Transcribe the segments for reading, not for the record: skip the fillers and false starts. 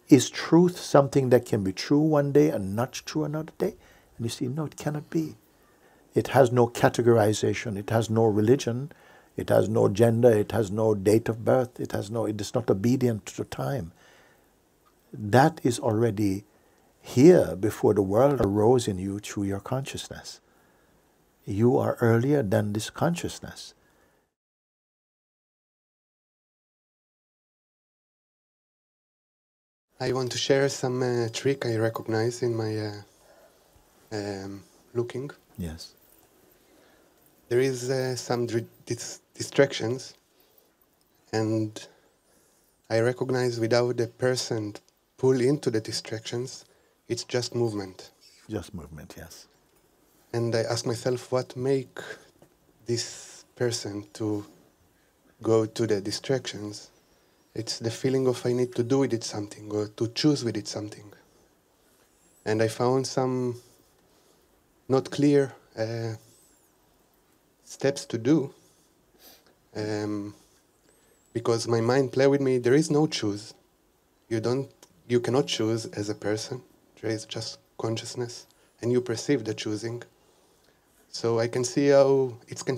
is truth something that can be true one day and not true another day? And you see, no, it cannot be. It has no categorization, it has no religion, it has no gender, it has no date of birth, it is not obedient to time. That is already here before the world arose in you through your consciousness. You are earlier than this consciousness. I want to share some trick I recognize in my looking. Yes. There is some distractions, and I recognize without the person pull into the distractions, it's just movement. Just movement, yes. And I ask myself, what make this person to go to the distractions? It's the feeling of I need to do with it something, or to choose with it something. And I found some not clear steps to do, because my mind play with me. There is no choose. You cannot choose as a person. There is just consciousness, and you perceive the choosing. So I can see how it can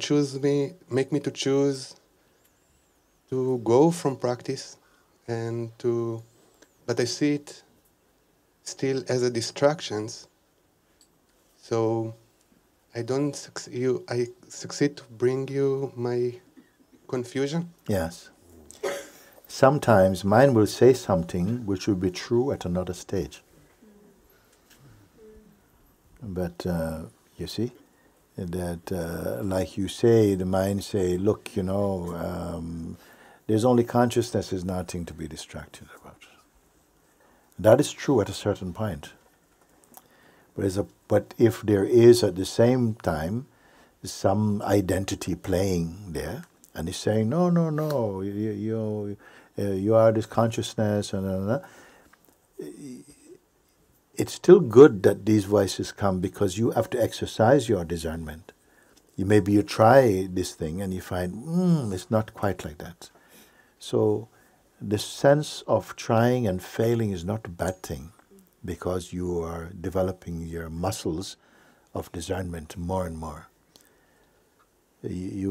make me to choose to go from practice, but I see it still as a distractions. So I succeed to bring you my confusion. Yes. Sometimes mind will say something which will be true at another stage. But you see, that like you say, the mind say, look, there's only consciousness, is nothing to be distracted about. That is true at a certain point. But if there is at the same time some identity playing there, and it's saying, no, you are this consciousness, and it's still good that these voices come, because you have to exercise your discernment. Maybe you try this thing and you find, it's not quite like that. So the sense of trying and failing is not a bad thing, because you are developing your muscles of discernment more and more. We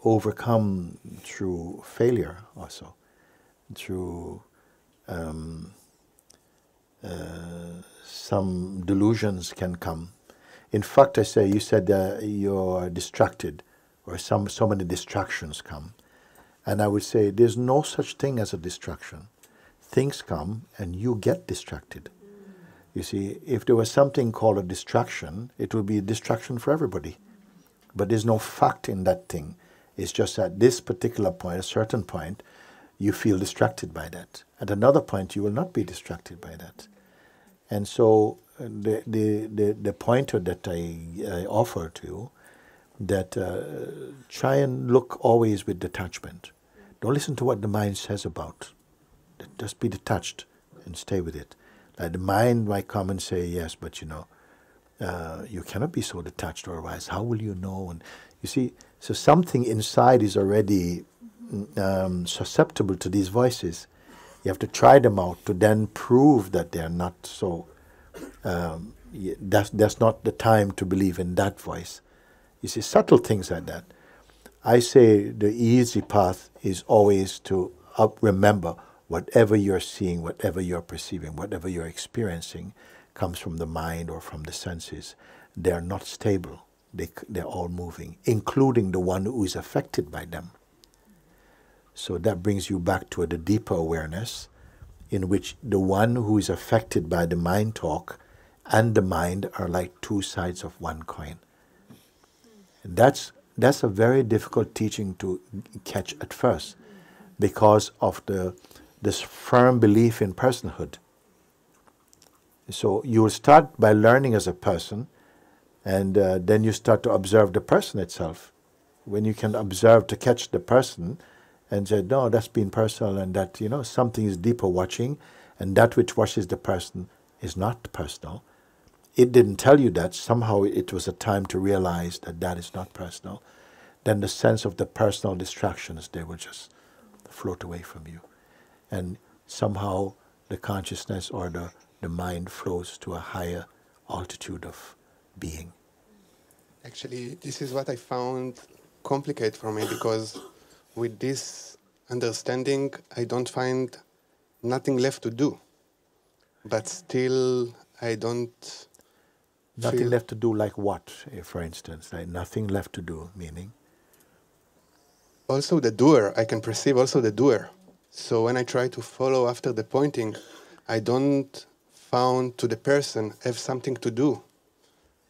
overcome through failure also, through some delusions can come. In fact, you said that you're distracted, or so many distractions come. And I would say there's no such thing as a distraction. Things come and you get distracted. You see, if there was something called a distraction, it would be a distraction for everybody. But there's no fact in that thing. It's just at this particular point, a certain point, you feel distracted by that. At another point, you will not be distracted by that. And so the pointer that I offer to you, that try and look always with detachment. Don't listen to what the mind says about. Just be detached and stay with it. Like the mind might come and say, yes, but you cannot be so detached, otherwise how will you know? And you see, so something inside is already susceptible to these voices. You have to try them out to then prove that they're not so. That's not the time to believe in that voice. You see, subtle things like that. I say the easy path is always to remember whatever you're seeing, whatever you're perceiving, whatever you're experiencing comes from the mind or from the senses. They're not stable. They're all moving, including the one who is affected by them. So that brings you back to the deeper awareness, in which the one who is affected by the mind talk and the mind are like two sides of one coin. That's a very difficult teaching to catch at first, because of this firm belief in personhood. So you will start by learning as a person, and then you start to observe the person itself. When you can observe to catch the person and say, no, that's been personal, and that, something is deeper watching, and that which watches the person is not personal. It didn't tell you that. Somehow it was a time to realize that that is not personal. Then the sense of the personal distractions, they will just float away from you. And somehow the consciousness or the mind flows to a higher altitude of being. Actually, this is what I found complicated for me, because with this understanding, I don't find nothing left to do. But still, I don't Nothing feel left to do like what, for instance? Like nothing left to do, meaning? also the doer. I can perceive also the doer. So when I try to follow after the pointing, I don't found to the person have something to do.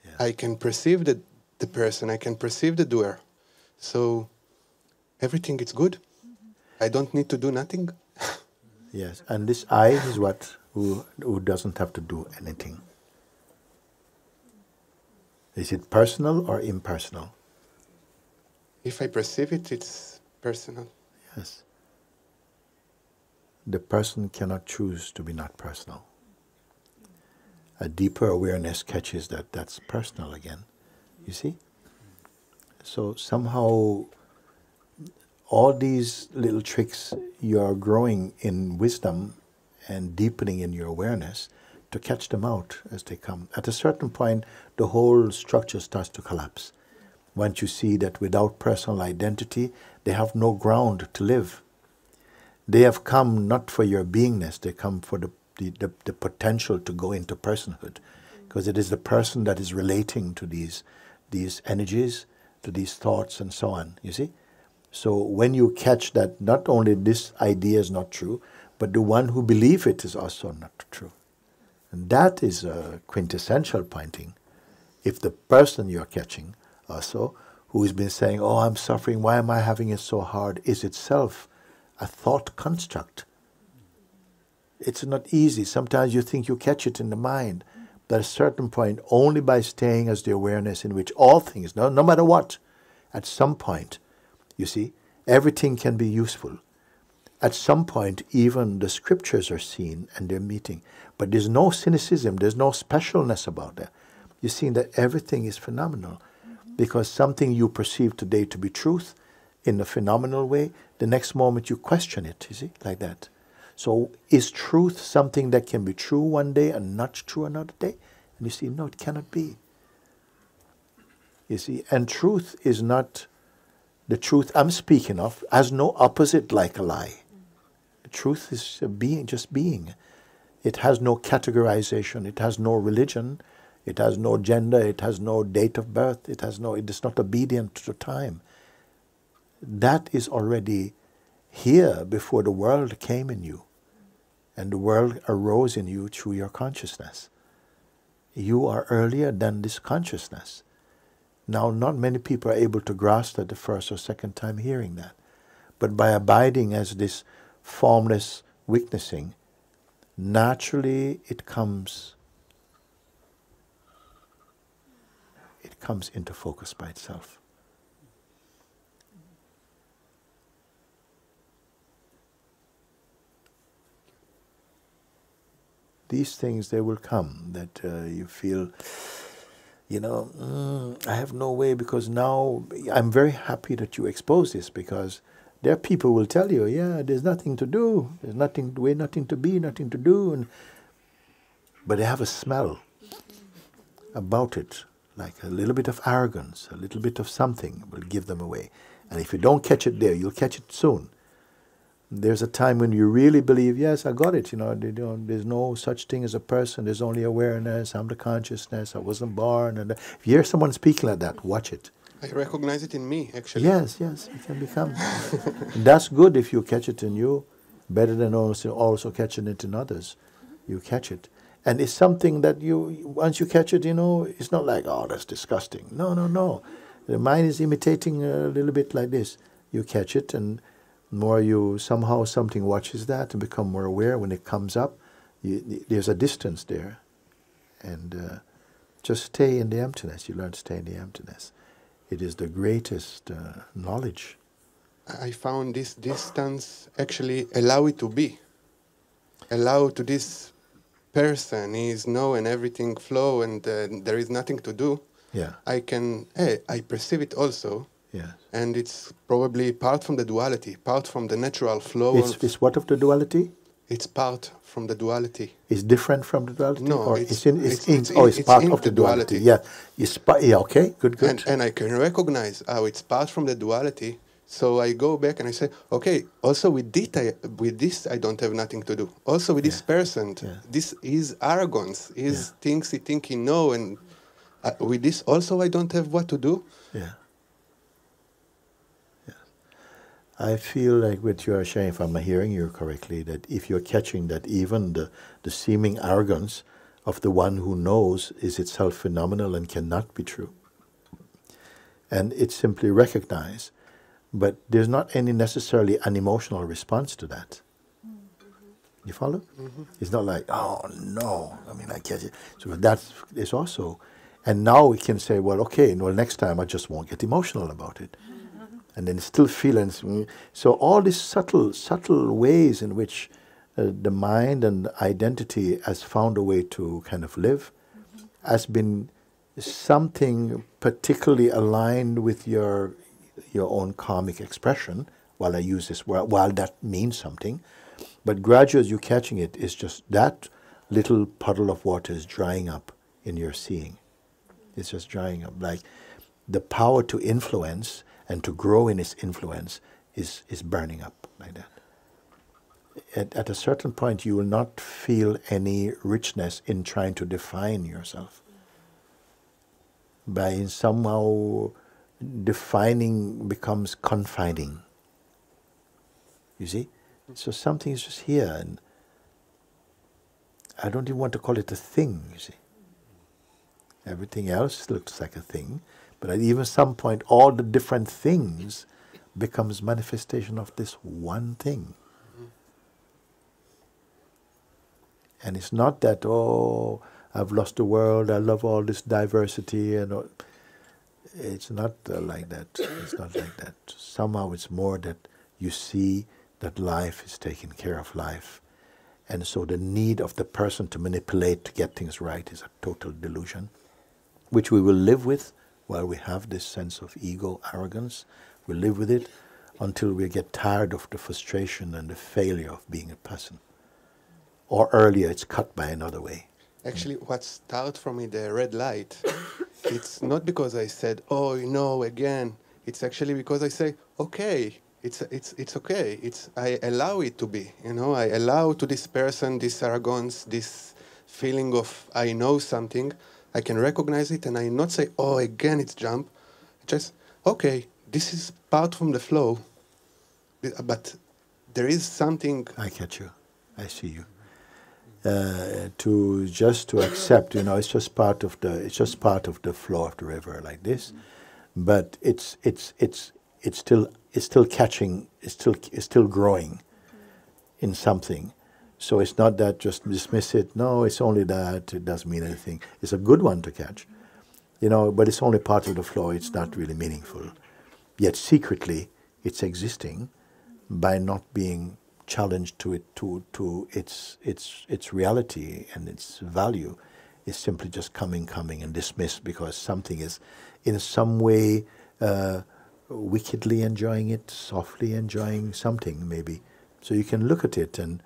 Yeah. I can perceive the person, I can perceive the doer. So everything is good. I don't need to do nothing. Yes, and this I is what who doesn't have to do anything. Is it personal or impersonal? If I perceive it, it's personal. Yes. The person cannot choose to be not personal. A deeper awareness catches that that's personal again. You see? So somehow all these little tricks, you're growing in wisdom and deepening in your awareness to catch them out as they come. At a certain point, the whole structure starts to collapse. Once you see that without personal identity, they have no ground to live. They have come not for your beingness, they come for the potential to go into personhood. Because it is the person that is relating to these energies, to these thoughts and so on, you see? So when you catch that not only this idea is not true, but the one who believes it is also not true. And that is a quintessential pointing. If the person you're catching also, who has been saying, oh, I'm suffering, why am I having it so hard, is itself a thought construct. It's not easy. Sometimes you think you catch it in the mind. But at a certain point, only by staying as the awareness in which all things, no matter what, at some point, you see, everything can be useful. At some point, even the scriptures are seen and they're meeting. But there's no cynicism, there's no specialness about that. You're seeing that everything is phenomenal. Because something you perceive today to be truth, in a phenomenal way, the next moment you question it, you see, like that. So is truth something that can be true one day and not true another day? And you see, no, it cannot be. You see, and truth is not, the truth I'm speaking of has no opposite like a lie. Truth is a being, just being. It has no categorization, it has no religion, it has no gender, it has no date of birth, it is not obedient to time. That is already here before the world came in you. And the world arose in you through your consciousness. You are earlier than this consciousness. Now, not many people are able to grasp that the first or second time hearing that. But by abiding as this formless witnessing, naturally it comes into focus by itself. These things, they will come, that you feel, I have no way, because now I'm very happy that you expose this, because there are people who will tell you, yeah, there's nothing to do, there's nothing to be, nothing to do, but they have a smell about it, like a little bit of arrogance, a little bit of something will give them away. And if you don't catch it there, you'll catch it soon. There's a time when you really believe, yes, I got it, there's no such thing as a person, there's only awareness, I'm the consciousness, I wasn't born. And if you hear someone speaking like that, watch it. I recognize it in me, actually. Yes, it can become. That's good if you catch it in you, better than also catching it in others. You catch it. And it's something that once you catch it, it's not like, oh, that's disgusting. No. The mind is imitating a little bit like this. You catch it, and more somehow something watches that and become more aware. When it comes up, there's a distance there. And just stay in the emptiness. You learn to stay in the emptiness. It is the greatest knowledge. I found this distance actually allow it to be. Allow to this person, he is know and everything flow and there is nothing to do. Yeah. I perceive it also. Yes. And it's probably part from the duality, part from the natural flow. It's what of the duality? It's part from the duality. It's different from the duality? No, or it's part in of the the duality. duality. Yeah, yeah, okay, good. And I can recognize how it's part from the duality. So I go back and I say, okay, also with this I don't have nothing to do. Also with this person, this is arrogance, things he think he know, and with this also I don't have what to do. Yeah. I feel like what you are sharing, if I'm hearing you correctly, that if you're catching that even the seeming arrogance of the one who knows is itself phenomenal and cannot be true. And it's simply recognized, but there's not any necessarily an emotional response to that. You follow? Mm-hmm. It's not like, oh no, I mean, I catch it. So that is also, and now we can say, well, okay, well, next time I just won't get emotional about it. And then still feelings. So all these subtle ways in which the mind and identity has found a way to kind of live has been something particularly aligned with your own karmic expression, while I use this, while that means something. But gradually as you're catching it, it's just that little puddle of water is drying up in your seeing. It's just drying up. Like the power to influence and to grow in its influence is burning up like that. At a certain point, you will not feel any richness in trying to define yourself. By somehow defining becomes confining. You see? So something is just here, and I don't even want to call it a thing, you see. Everything else looks like a thing. But at even some point, all the different things becomes manifestation of this one thing. Mm-hmm. And it's not that, oh, I've lost the world, I love all this diversity, and all. It's not like that. It's not like that. Somehow it's more that you see that life is taking care of life. And so the need of the person to manipulate to get things right is a total delusion, which we will live with. While we have this sense of ego, arrogance, we live with it until we get tired of the frustration and the failure of being a person. Or earlier, it's cut by another way. Actually, what started for me, the red light, it's not because I said, oh, again. It's actually because I say, okay, it's okay. I allow it to be, I allow to this person, this arrogance, this feeling of I know something. I can recognize it, and I not say, oh, again it's jump. Just, okay, this is part from the flow, but there is something. I catch you. I see you. To accept, it's just part of the flow of the river like this, but it's still catching, it's still growing in something. So it's not that just dismiss it. No, it's only that. It doesn't mean anything. It's a good one to catch, but it's only part of the flow. It's not really meaningful. Yet secretly, it's existing by not being challenged to it, to its reality and its value. It's simply just coming and dismissed because something is in some way wickedly enjoying it, softly enjoying something maybe. So you can look at it, and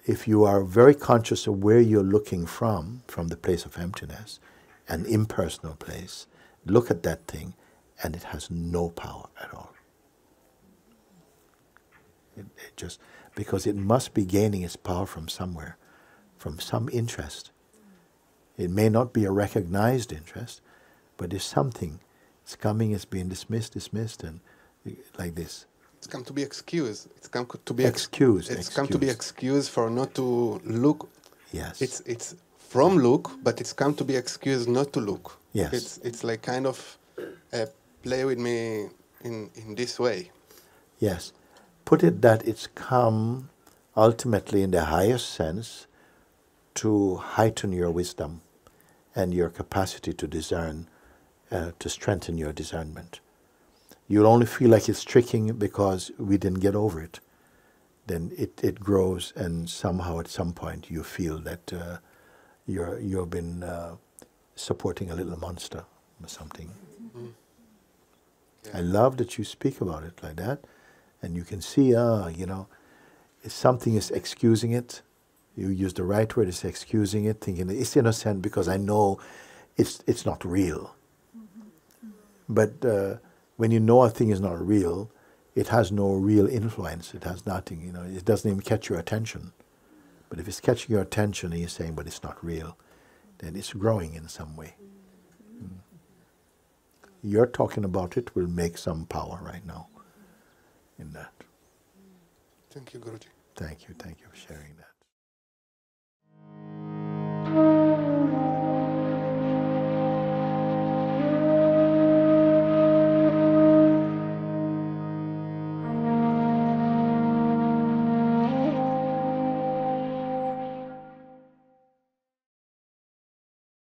if you are very conscious of where you're looking from the place of emptiness, an impersonal place, look at that thing, and it has no power at all. It just, because it must be gaining its power from somewhere, from some interest. It may not be a recognized interest, but there's something. It's coming, it's being dismissed, and like this. It's come to be excused. It's come to be excused. It's come to be excused for not to look. Yes. It's from look, but it's come to be excused not to look. Yes. It's like kind of play with me in this way. Yes. Put it that it's come ultimately in the highest sense to heighten your wisdom and your capacity to discern, to strengthen your discernment. You'll only feel like it's tricking because we didn't get over it. Then it grows, and somehow at some point you feel that you've been supporting a little monster or something. Mm-hmm. Yeah. I love that you speak about it like that, and you can see, If something is excusing it, you use the right word, it's excusing it, thinking it's innocent because I know it's not real. But when you know a thing is not real, it has no real influence. It has nothing, it doesn't even catch your attention. But if it's catching your attention and you're saying, but it's not real, then it's growing in some way. Your talking about it will make some power right now in that. Thank you, Guruji. Thank you for sharing that.